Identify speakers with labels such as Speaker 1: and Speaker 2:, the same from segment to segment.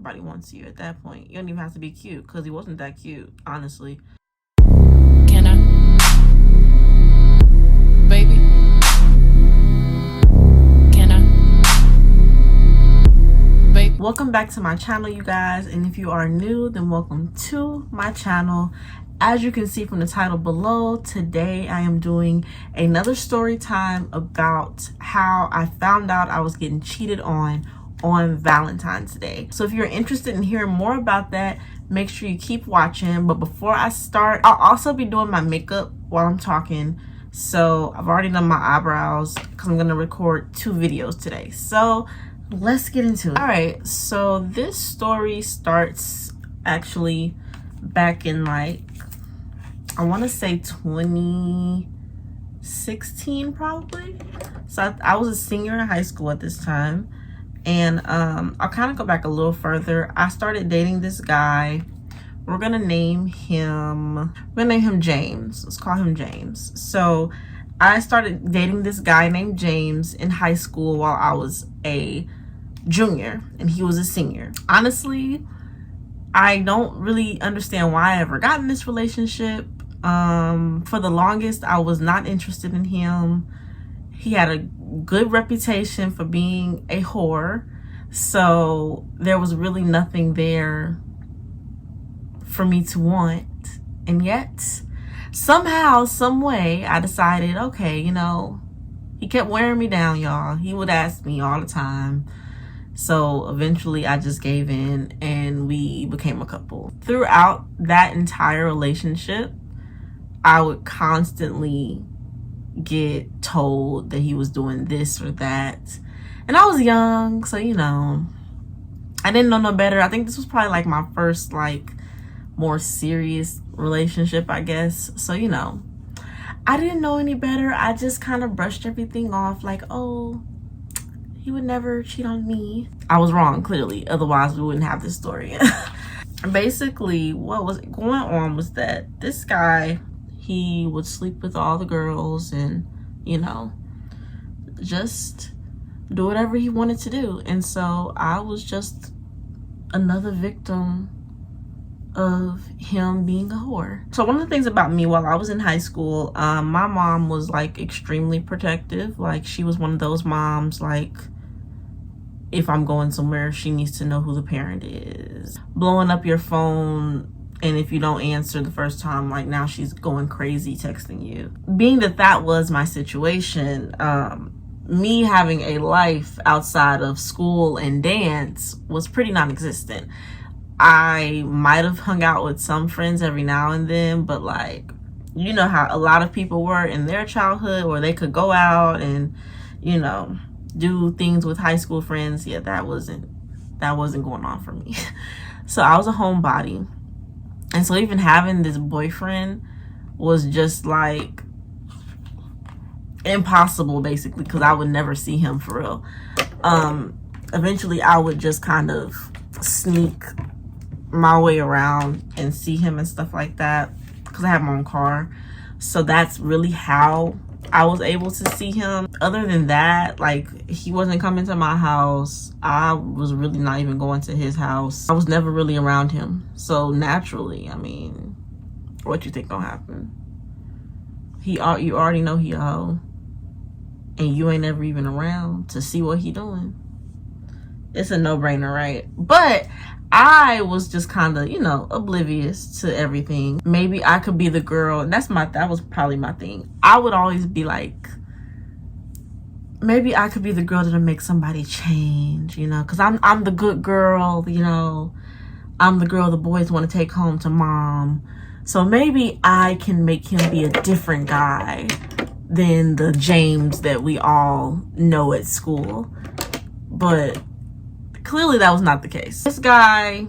Speaker 1: everybody wants you at that point. You don't even have to be cute, because he wasn't that cute, honestly.
Speaker 2: Can I? Baby? Can I? Baby?
Speaker 1: Welcome back to my channel, you guys. And if you are new, then welcome to my channel. As you can see from the title below, today I am doing another story time about how I found out I was getting cheated on Valentine's Day. So if you're interested in hearing more about that, make sure you keep watching. But before I start, I'll also be doing my makeup while I'm talking. So I've already done my eyebrows because I'm gonna record 2 videos today. So let's get into it. All right, so this story starts actually back in, like, I want to say 2016 probably. So I was a senior in high school at this time. And I'll kind of go back a little further. I started dating this guy. We're gonna name him James. Let's call him James. So I started dating this guy named James in high school while I was a junior and he was a senior. Honestly, I don't really understand why I ever got in this relationship. For the longest, I was not interested in him. He had a good reputation for being a whore, so there was really nothing there for me to want. And yet, somehow, some way, I decided, okay, you know, he kept wearing me down, y'all. He would ask me all the time. So eventually I just gave in and we became a couple. Throughout that entire relationship, I would constantly get told that he was doing this or that. And I was young, so, you know, I didn't know no better. I think this was probably like my first, like, more serious relationship, I guess. So, you know, I didn't know any better. I just kind of brushed everything off like, oh, he would never cheat on me. I was wrong, clearly. Otherwise, we wouldn't have this story. Basically, what was going on was that this guy, he would sleep with all the girls and, you know, just do whatever he wanted to do. And so I was just another victim of him being a whore. So one of the things about me while I was in high school, my mom was, like, extremely protective. Like, she was one of those moms, like, if I'm going somewhere, she needs to know who the parent is. Blowing up your phone, and if you don't answer the first time, like, now she's going crazy texting you. Being that that was my situation, me having a life outside of school and dance was pretty non-existent. I might have hung out with some friends every now and then, but, like, you know how a lot of people were in their childhood where they could go out and, you know, do things with high school friends. Yeah, that wasn't going on for me. So I was a homebody. And so even having this boyfriend was just, like, impossible, basically, because I would never see him for real. Eventually, I would just kind of sneak my way around and see him and stuff like that because I have my own car. So that's really how I was able to see him. Other than that, like, he wasn't coming to my house. I was really not even going to his house. I was never really around him. So naturally, I mean, what you think gonna happen? You already know he a hoe, and you ain't ever even around to see what he doing. It's a no-brainer, right? But I was just kind of, you know, oblivious to everything. Maybe I could be the girl. That was probably my thing. I would always be like, maybe I could be the girl that'll make somebody change, you know, because I'm the good girl, you know. I'm the girl the boys want to take home to mom. So maybe I can make him be a different guy than the James that we all know at school. But clearly that was not the case. This guy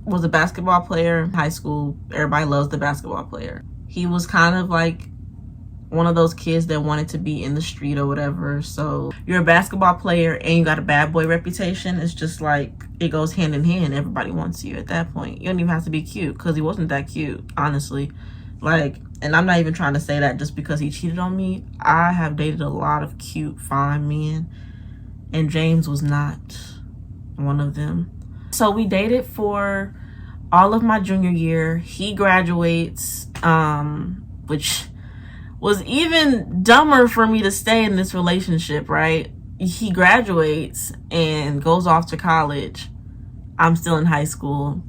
Speaker 1: was a basketball player in high school. Everybody loves the basketball player. He was kind of like one of those kids that wanted to be in the street or whatever. So you're a basketball player and you got a bad boy reputation. It's just like, it goes hand in hand. Everybody wants you at that point. You don't even have to be cute, because he wasn't that cute, honestly. Like, and I'm not even trying to say that just because he cheated on me. I have dated a lot of cute, fine men, and James was not one of them. So we dated for all of my junior year. He graduates, which was even dumber for me to stay in this relationship, right? He graduates and goes off to college. I'm still in high school.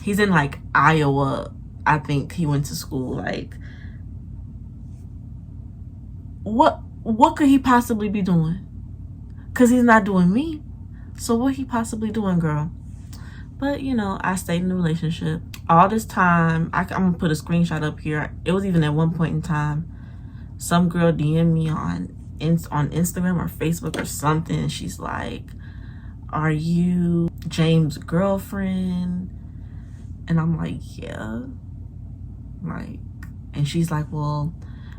Speaker 1: He's in like Iowa, I think he went to school. Like, what could he possibly be doing? Because he's not doing me. So what he possibly doing, girl? But, you know, I stayed in the relationship. All this time, I'm going to put a screenshot up here. It was even at one point in time, some girl DM'd me on Instagram or Facebook or something. And she's like, are you James' girlfriend? And I'm like, yeah. Like, and she's like, well,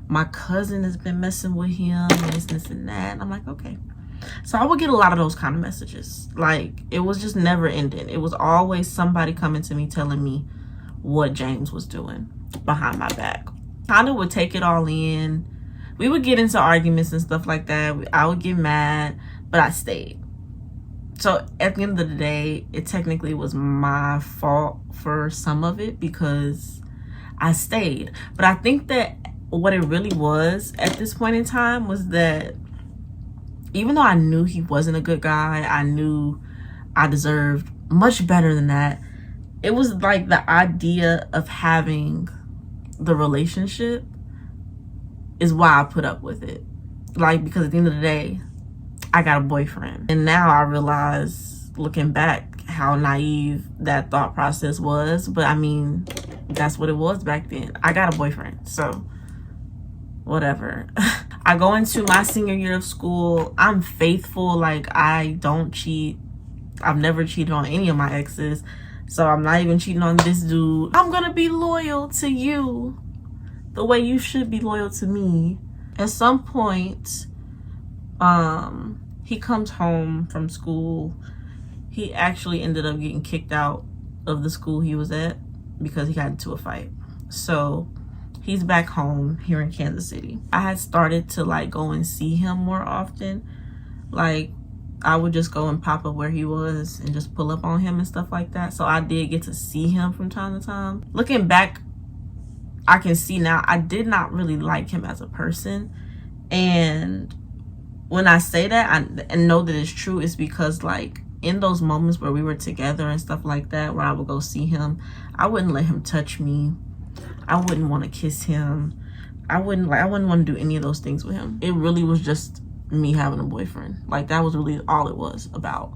Speaker 1: my cousin has been messing with him and this and that. And I'm like, okay. So I would get a lot of those kind of messages. Like, it was just never ending. It was always somebody coming to me telling me what James was doing behind my back. Kind of would take it all in. We would get into arguments and stuff like that. I would get mad, but I stayed. So at the end of the day, it technically was my fault for some of it because I stayed. But I think that what it really was at this point in time was that even though I knew he wasn't a good guy, I knew I deserved much better than that. It was like the idea of having the relationship is why I put up with it. Like, because at the end of the day, I got a boyfriend. And now I realize, looking back, how naive that thought process was. But I mean, that's what it was back then. I got a boyfriend, so whatever. I go into my senior year of school. I'm faithful. Like, I don't cheat. I've never cheated on any of my exes. So I'm not even cheating on this dude. I'm gonna be loyal to you the way you should be loyal to me. At some point, he comes home from school. He actually ended up getting kicked out of the school he was at because he got into a fight. So he's back home here in Kansas City. I had started to like go and see him more often. Like, I would just go and pop up where he was and just pull up on him and stuff like that. So I did get to see him from time to time. Looking back, I can see now I did not really like him as a person. And when I say that and know that it's true, it's because like in those moments where we were together and stuff like that, where I would go see him, I wouldn't let him touch me. I wouldn't want to kiss him. I wouldn't want to do any of those things with him. It really was just me having a boyfriend. Like, that was really all it was about.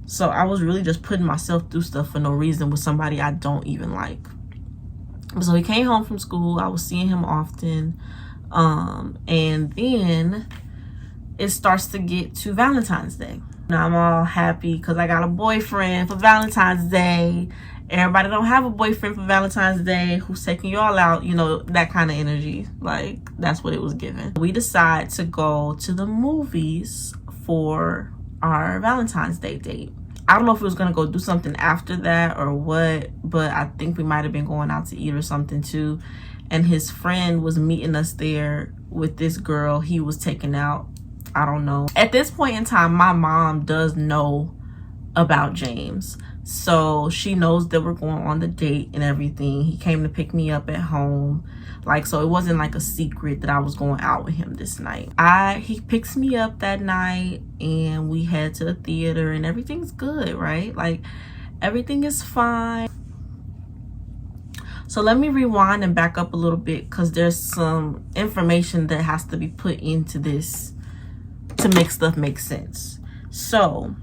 Speaker 1: So I was really just putting myself through stuff for no reason with somebody I don't even like. So he came home from school. I was seeing him often. And then it starts to get to Valentine's Day. Now I'm all happy because I got a boyfriend for Valentine's Day. Everybody don't have a boyfriend for Valentine's Day who's taking y'all out, you know, that kind of energy. Like, that's what it was given. We decide to go to the movies for our Valentine's Day date. I don't know if we was gonna go do something after that or what, but I think we might have been going out to eat or something too. And his friend was meeting us there with this girl he was taking out. I don't know. At this point in time, my mom does know about James. So she knows that we're going on the date and everything. He came to pick me up at home. Like, so it wasn't like a secret that I was going out with him this night. He picks me up that night and we head to the theater and everything's good, right? Like, everything is fine. So let me rewind and back up a little bit because there's some information that has to be put into this to make stuff make sense. So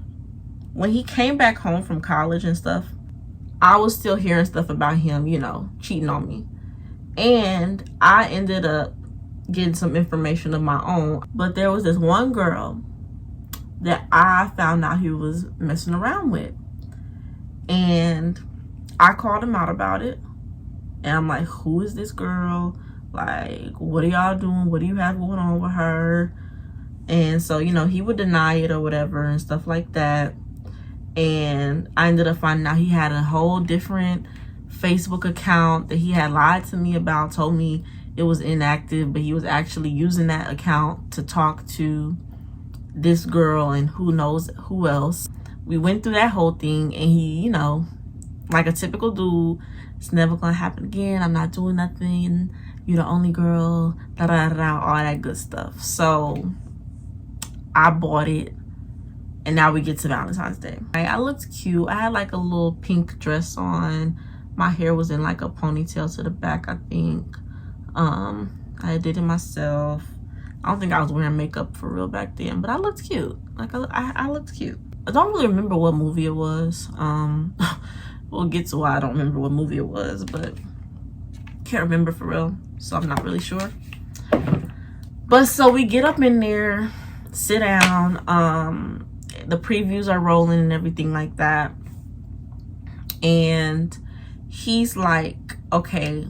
Speaker 1: when he came back home from college and stuff, I was still hearing stuff about him, you know, cheating on me. And I ended up getting some information of my own. But there was this one girl that I found out he was messing around with. And I called him out about it. And I'm like, who is this girl? Like, what are y'all doing? What do you have going on with her? And so, you know, he would deny it or whatever and stuff like that. And I ended up finding out he had a whole different Facebook account that he had lied to me about, told me it was inactive, but he was actually using that account to talk to this girl and who knows who else. we went through that whole thing, and he, you know, like a typical dude, it's never gonna happen again, I'm not doing nothing, you're the only girl, da da da, all that good stuff. So I bought it, and now we get to Valentine's Day. I looked cute. I had like a little pink dress on. My hair was in like a ponytail to the back, I think. I did it myself. I don't think I was wearing makeup for real back then, but I looked cute. Like I looked cute. I don't really remember what movie it was. We'll get to why I don't remember what movie it was, but can't remember for real, so I'm not really sure. But so we get up in there, sit down, the previews are rolling and everything like that, and he's like, okay,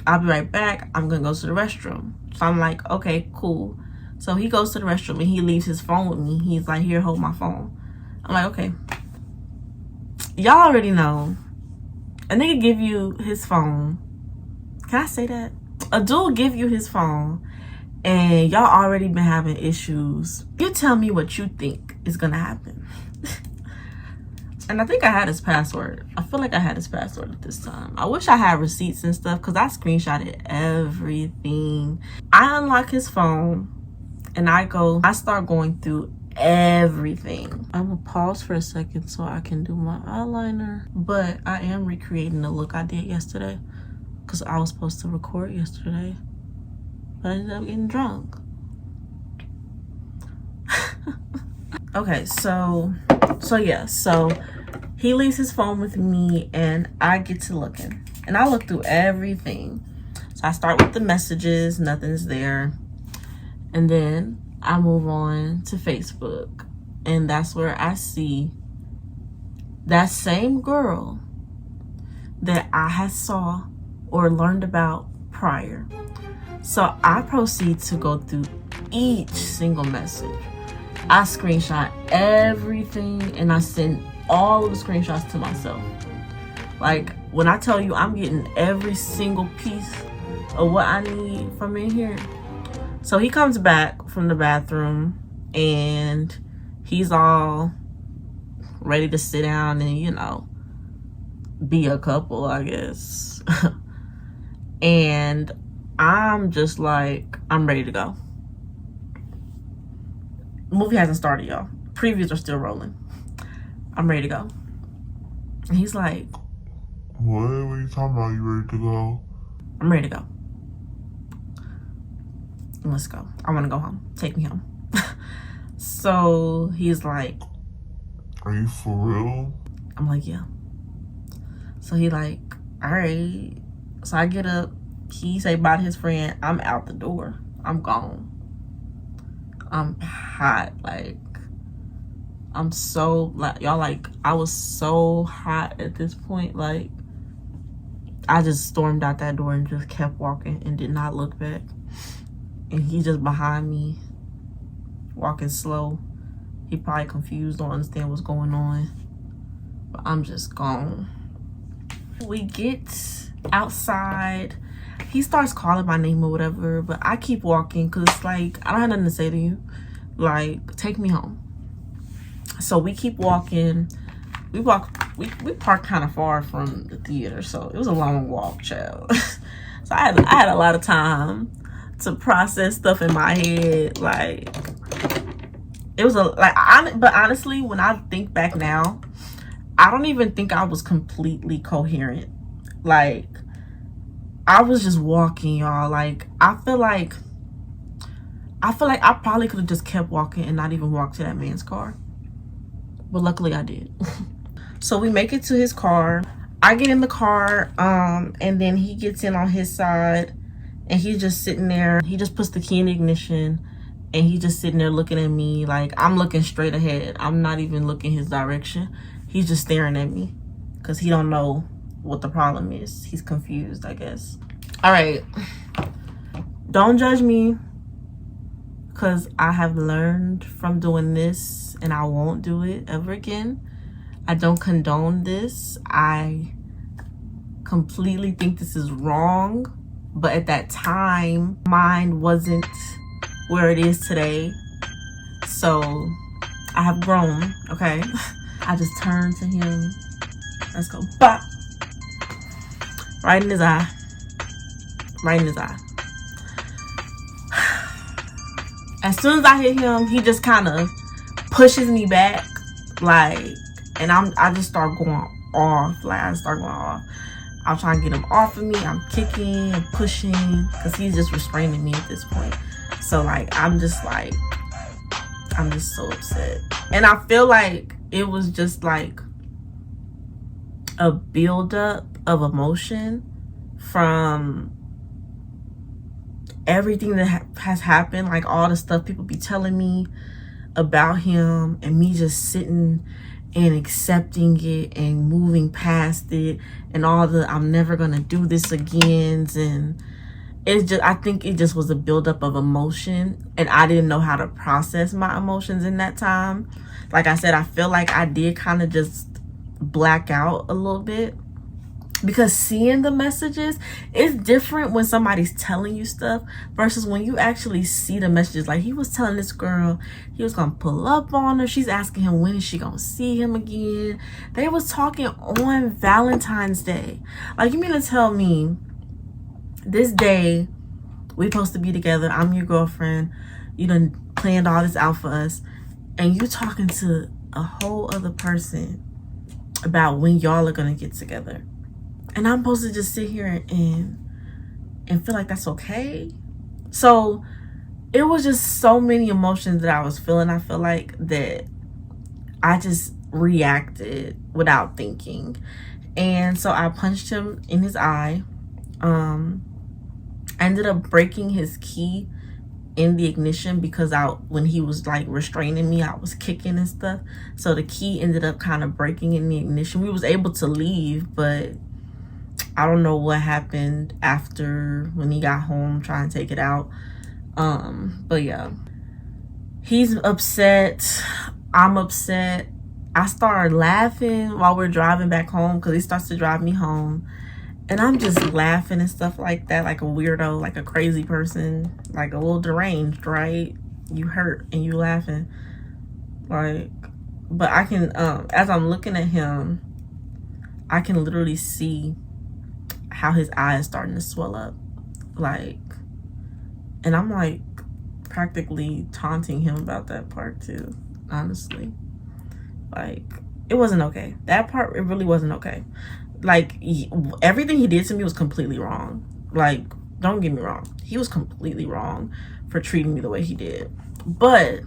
Speaker 1: I'll be right back, I'm gonna go to the restroom. So I'm like, okay, cool. So he goes to the restroom and he leaves his phone with me. He's like, here, hold my phone. I'm like, okay. Y'all already know, a nigga give you his phone. Can I say that? A dude give you his phone and y'all already been having issues. You tell me what you think is gonna happen. And I think I had his password. I feel like I had his password at this time. I wish I had receipts and stuff because I screenshotted everything. I unlock his phone and I start going through everything. I'm gonna pause for a second so I can do my eyeliner. But I am recreating the look I did yesterday because I was supposed to record yesterday. But I ended up getting drunk. Okay, so yeah, so he leaves his phone with me and I get to looking. And I look through everything. So I start with the messages, nothing's there. And then I move on to Facebook. And that's where I see that same girl that I had saw or learned about prior. So I proceed to go through each single message. I screenshot everything and I send all of the screenshots to myself. Like, when I tell you I'm getting every single piece of what I need from in here. So he comes back from the bathroom and he's all ready to sit down and, you know, be a couple, I guess. And I'm just like, I'm ready to go. The movie hasn't started, y'all. Previews are still rolling. I'm ready to go. And he's like,
Speaker 3: what are you talking about? You ready to go?
Speaker 1: I'm ready to go. Let's go. I want to go home. Take me home. So he's like,
Speaker 3: are you for real?
Speaker 1: I'm like, yeah. So he like, all right. So I get up. He say bye to his friend. I'm out the door. I'm gone. I'm hot. Like, I'm so, like, y'all, like, I was so hot at this point. Like, I just stormed out that door and just kept walking and did not look back. And he just behind me, walking slow. He probably confused, don't understand what's going on. But I'm just gone. We get outside. He starts calling my name or whatever, but I keep walking because, like, I don't have nothing to say to you. Like, take me home. So we keep walking. We parked kind of far from the theater, so it was a long walk, child. So I had a lot of time to process stuff in my head. Like, it was but honestly, when I think back now, I don't even think I was completely coherent. Like, I was just walking, y'all. Like, I feel like I probably could have just kept walking and not even walked to that man's car. But luckily I did. So we make it to his car. I get in the car, and then he gets in on his side, and he's just sitting there. He just puts the key in the ignition, and he's just sitting there looking at me. Like, I'm looking straight ahead. I'm not even looking his direction. He's just staring at me because he don't know what the problem is. He's confused, I guess. All right. Don't judge me because I have learned from doing this and I won't do it ever again. I don't condone this. I completely think this is wrong. But at that time, mine wasn't where it is today. So I have grown, okay? I just turned to him. Let's go. Bop. Right in his eye. Right in his eye. As soon as I hit him, he just kind of pushes me back, like, and I just start going off. Like, I start going off. I'm trying to get him off of me. I'm kicking and pushing because he's just restraining me at this point. So, like, I'm just so upset. And I feel like it was just like a buildup of emotion from everything that has happened, like all the stuff people be telling me about him, and me just sitting and accepting it and moving past it, and all the I'm never gonna do this again. And it's just, I think it just was a buildup of emotion, and I didn't know how to process my emotions in that time. Like I said, I feel like I did kind of just black out a little bit, because seeing the messages is different when somebody's telling you stuff versus when you actually see the messages. Like, he was telling this girl he was gonna pull up on her. She's asking him when is she gonna see him again. They was talking on Valentine's Day. Like, you mean to tell me this day we supposed to be together, I'm your girlfriend, you done planned all this out for us, and you talking to a whole other person about when y'all are gonna get together? And I'm supposed to just sit here and feel like that's okay? So it was just so many emotions that I was feeling. I feel like that I just reacted without thinking. And so I punched him in his eye. I ended up breaking his key in the ignition because when he was like restraining me, I was kicking and stuff. So the key ended up kind of breaking in the ignition. We was able to leave, but I don't know what happened after when he got home trying to take it out. But yeah, he's upset. I'm upset. I started laughing while we're driving back home because he starts to drive me home. And I'm just laughing and stuff like that, like a weirdo, like a crazy person, like a little deranged, right? You hurt and you laughing. Like, but I can, as I'm looking at him, I can literally see how his eye is starting to swell up, like, and I'm like practically taunting him about that part too, honestly. Like, it wasn't okay. That part, it really wasn't okay. Like, everything he did to me was completely wrong. Like, don't get me wrong, he was completely wrong for treating me the way he did, but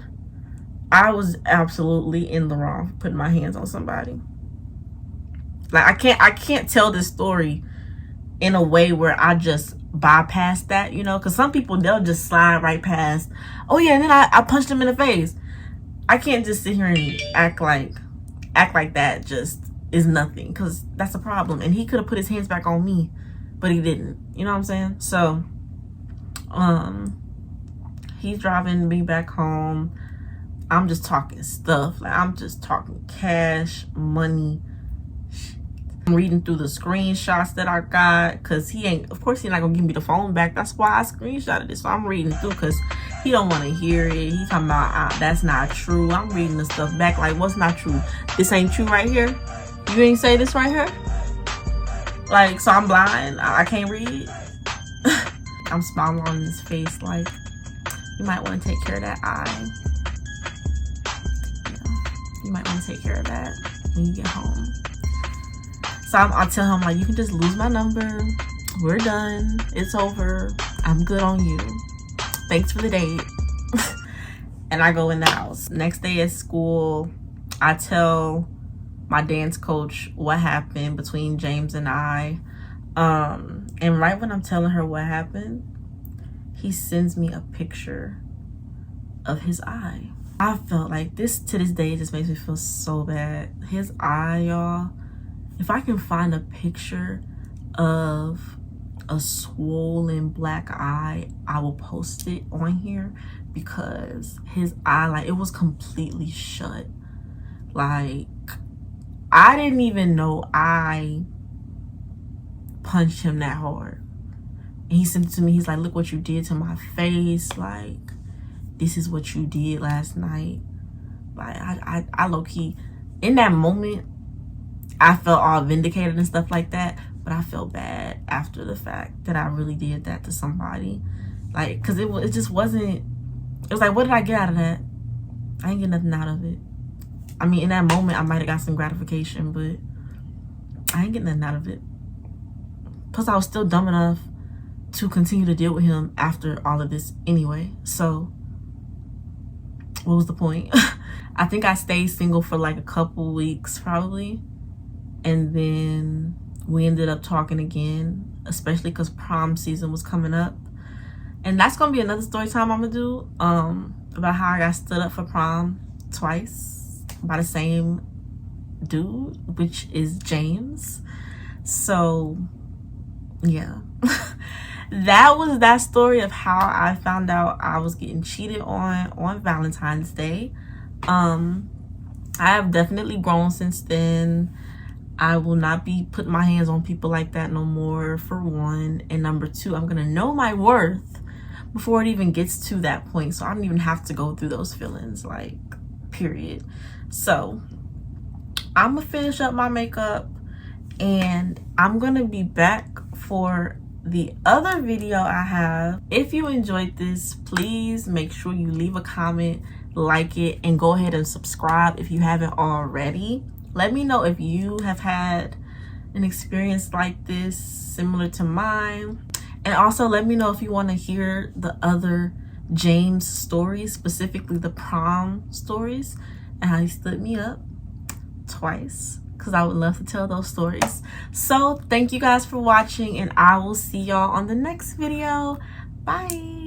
Speaker 1: I was absolutely in the wrong for putting my hands on somebody. Like, I can't tell this story in a way where I just bypass that, you know, because some people, they'll just slide right past, oh yeah, and then I punched him in the face. I can't just sit here and act like that just is nothing, because that's a problem. And he could have put his hands back on me, but he didn't, you know what I'm saying? So he's driving me back home. I'm just talking stuff, like I'm just talking cash money. I'm reading through the screenshots that I got, because of course he's not gonna give me the phone back. That's why I screenshotted it. So I'm reading through because he don't want to hear it. He talking about that's not true. I'm reading the stuff back like, what's not true? This ain't true right here. You ain't say this right here. Like, so I'm blind, I can't read. I'm smiling on his face like, you might want to take care of that eye. Yeah, you might want to take care of that when you get home. So I'll tell him, like, you can just lose my number. We're done. It's over. I'm good on you. Thanks for the date. And I go in the house. Next day at school, I tell my dance coach what happened between James and I. And right when I'm telling her what happened, he sends me a picture of his eye. I felt like this, to this day, it just makes me feel so bad. His eye, y'all. If I can find a picture of a swollen black eye, I will post it on here, because his eye, like, it was completely shut. Like, I didn't even know I punched him that hard. And he sent it to me. He's like, look what you did to my face. Like, this is what you did last night. Like, I low-key in that moment, I felt all vindicated and stuff like that. But I felt bad after the fact that I really did that to somebody. Like, because it just wasn't, it was like, what did I get out of that? I ain't get nothing out of it. I mean, in that moment, I might have got some gratification, but I ain't getting nothing out of it. Plus, I was still dumb enough to continue to deal with him after all of this anyway. So, what was the point? I think I stayed single for like a couple weeks, probably. And then we ended up talking again, especially because prom season was coming up. And that's going to be another story time I'm going to do about how I got stood up for prom twice by the same dude, which is James. So, yeah. That was that story of how I found out I was getting cheated on Valentine's Day. I have definitely grown since then. I will not be putting my hands on people like that no more, for one. And number two, I'm gonna know my worth before it even gets to that point, so I don't even have to go through those feelings, like, period. So I'm gonna finish up my makeup and I'm gonna be back for the other video I have. If you enjoyed this, please make sure you leave a comment, like it, and go ahead and subscribe if you haven't already. Let me know if you have had an experience like this similar to mine. And also let me know if you want to hear the other James stories, specifically the prom stories and how he stood me up twice, because I would love to tell those stories. So thank you guys for watching, and I will see y'all on the next video. Bye.